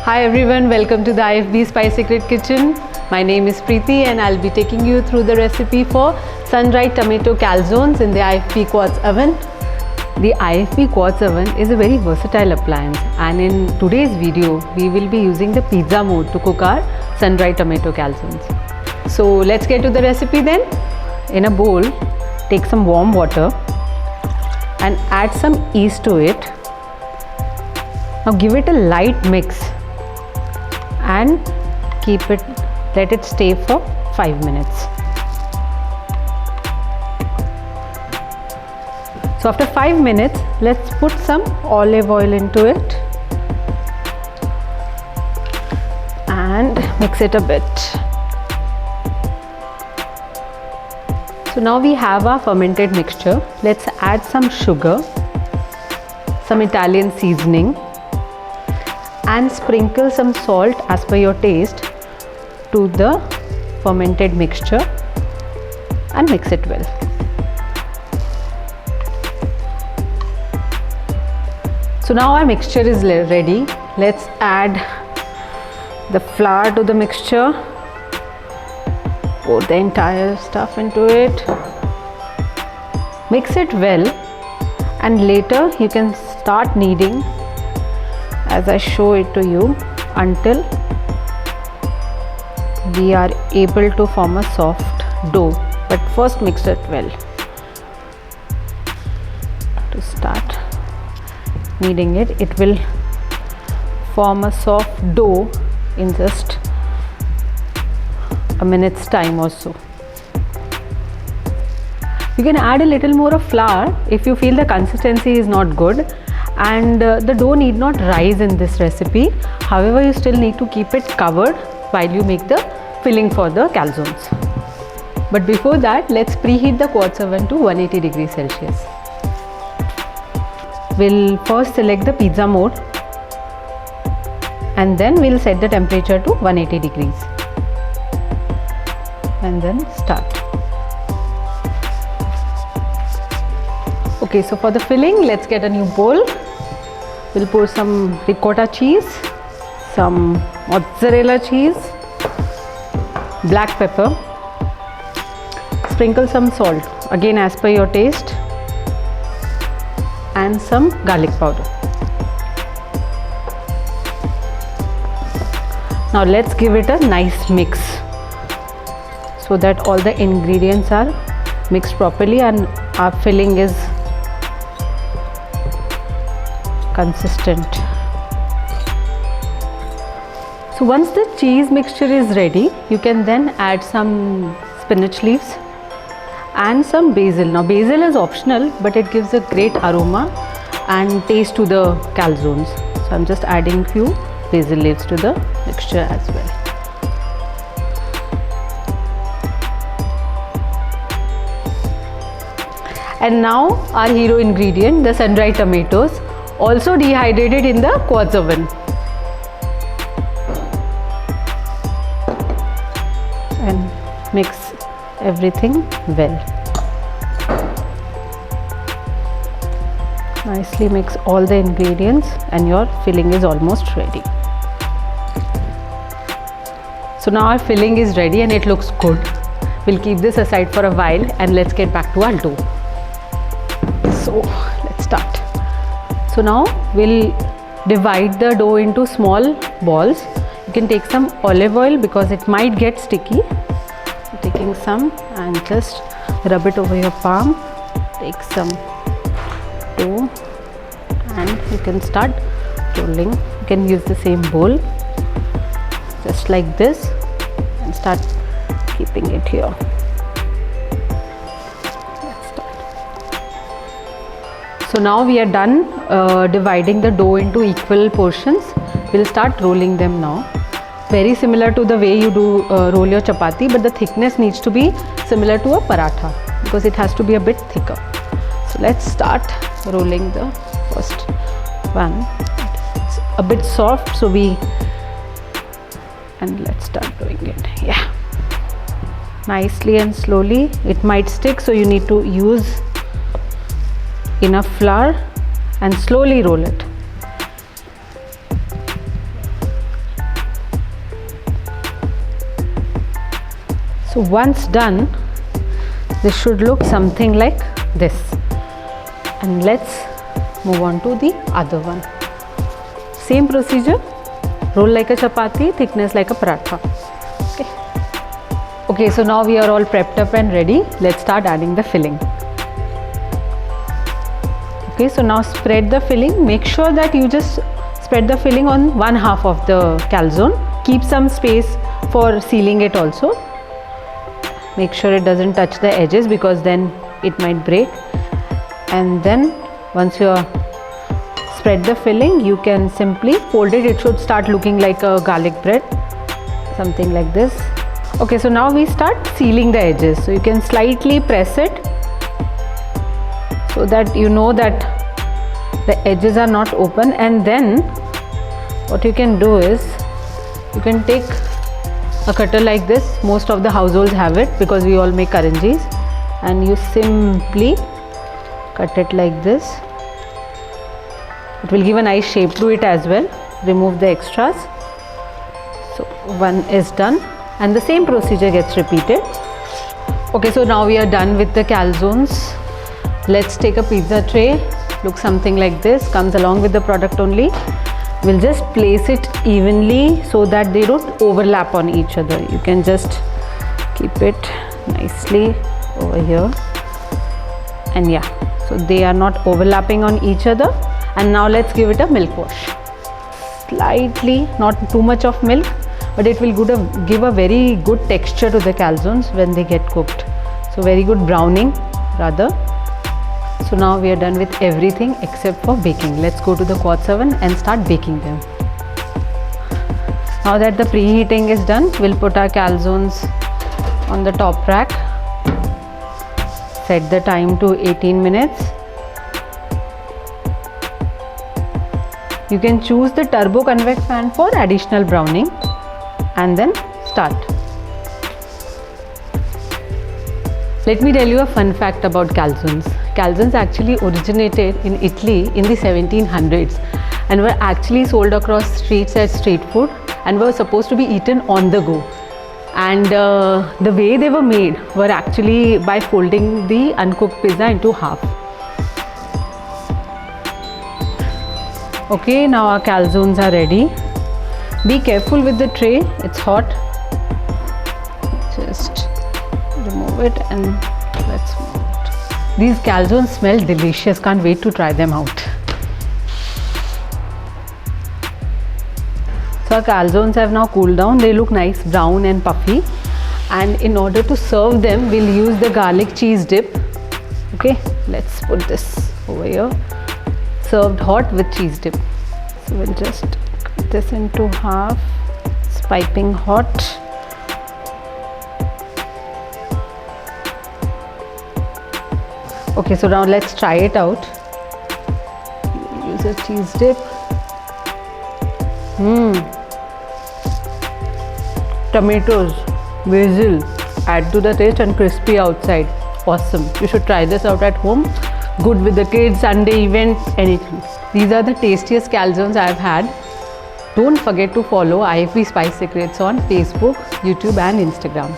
Hi everyone, welcome to the IFB Spice Secret Kitchen. My name is Preeti and I'll be taking you through the recipe for sun-dried tomato calzones in the IFB quartz oven. The IFB quartz oven is a very versatile appliance, and in today's video we will be using the pizza mode to cook our sun-dried tomato calzones. So let's get to the recipe then. In a bowl, take some warm water and add some yeast to it. Now give it a light mix and let it stay for 5 minutes. So after 5 minutes, let's put some olive oil into it and mix it a bit. So now we have our fermented mixture. Let's add some sugar, some Italian seasoning, and sprinkle some salt as per your taste to the fermented mixture and mix it well. So now our mixture is ready. Let's add the flour to the mixture. Pour the entire stuff into it. Mix it well, and later you can start kneading as I show it to you until we are able to form a soft dough. But first mix it well. To start kneading it, it will form a soft dough in just a minute's time or so. You can add a little more of flour if you feel the consistency is not good, and the dough need not rise in this recipe. However, you still need to keep it covered while you make the filling for the calzones. But before that, let's preheat the quartz oven to 180 degrees Celsius. We'll first select the pizza mode and then we'll set the temperature to 180 degrees and then start. Okay, so for the filling, let's get a new bowl. We'll pour some ricotta cheese, some mozzarella cheese, black pepper, sprinkle some salt, again as per your taste, and some garlic powder. Now let's give it a nice mix so that all the ingredients are mixed properly and our filling is consistent. So once the cheese mixture is ready, you can then add some spinach leaves and some basil. Now basil is optional, but it gives a great aroma and taste to the calzones. So I'm just adding few basil leaves to the mixture as well. And now our hero ingredient, the sun-dried tomatoes, also dehydrated in the quartz oven. And mix everything well. Nicely mix all the ingredients and your filling is almost ready. So now our filling is ready and it looks good. We'll keep this aside for a while and let's get back to our dough. So let's start. So now we'll divide the dough into small balls. You can take some olive oil because it might get sticky. So taking some and just rub it over your palm. Take some dough and you can start rolling. You can use the same bowl just like this and start keeping it here. So now we are done dividing the dough into equal portions. We'll start rolling them now. Very similar to the way you do roll your chapati, but the thickness needs to be similar to a paratha because it has to be a bit thicker. So let's start rolling the first one. It's a bit soft, so and let's start doing it. Yeah, nicely and slowly. It might stick, so you need to use enough flour and slowly roll it. So once done, this should look something like this. And let's move on to the other one. Same procedure, roll like a chapati, thickness like a paratha. Okay, so now we are all prepped up and ready. Let's start adding the filling. Okay, so now spread the filling. Make sure that you just spread the filling on one half of the calzone. Keep some space for sealing it also. Make sure it doesn't touch the edges because then it might break. And then once you spread the filling, you can simply fold it. It should start looking like a garlic bread, something like this. Okay, so now we start sealing the edges. So you can slightly press it so that you know that the edges are not open. And then what you can do is you can take a cutter like this. Most of the households have it because we all make karanjis, and you simply cut it like this. It will give a nice shape to it as well. Remove the extras. So one is done. And the same procedure gets repeated. Okay, so now we are done with the calzones. Let's take a pizza tray. Looks something like this, comes along with the product only. We'll just place it evenly so that they don't overlap on each other. You can just keep it nicely over here. And yeah, so they are not overlapping on each other. And now let's give it a milk wash. Slightly, not too much of milk, but it will give a very good texture to the calzones when they get cooked. So very good browning rather. So now we are done with everything except for baking. Let's go to the quartz oven and start baking them. Now that the preheating is done, we'll put our calzones on the top rack. Set the time to 18 minutes. You can choose the turbo convex fan for additional browning. And then start. Let me tell you a fun fact about calzones. Calzones actually originated in Italy in the 1700s and were actually sold across streets as street food and were supposed to be eaten on the go. And the way they were made were actually by folding the uncooked pizza into half. Okay, now our calzones are ready. Be careful with the tray, it's hot. Just remove it and let's move it. These calzones smell delicious, can't wait to try them out. So our calzones have now cooled down, they look nice, brown and puffy. And in order to serve them, we'll use the garlic cheese dip. Okay, let's put this over here. Served hot with cheese dip. So we'll just cut this into half. It's piping hot. Okay, so now let's try it out. Use a cheese dip. Tomatoes, basil, add to the taste and crispy outside. Awesome. You should try this out at home. Good with the kids, Sunday event, anything. These are the tastiest calzones I've had. Don't forget to follow IFB Spice Secrets on Facebook, YouTube and Instagram.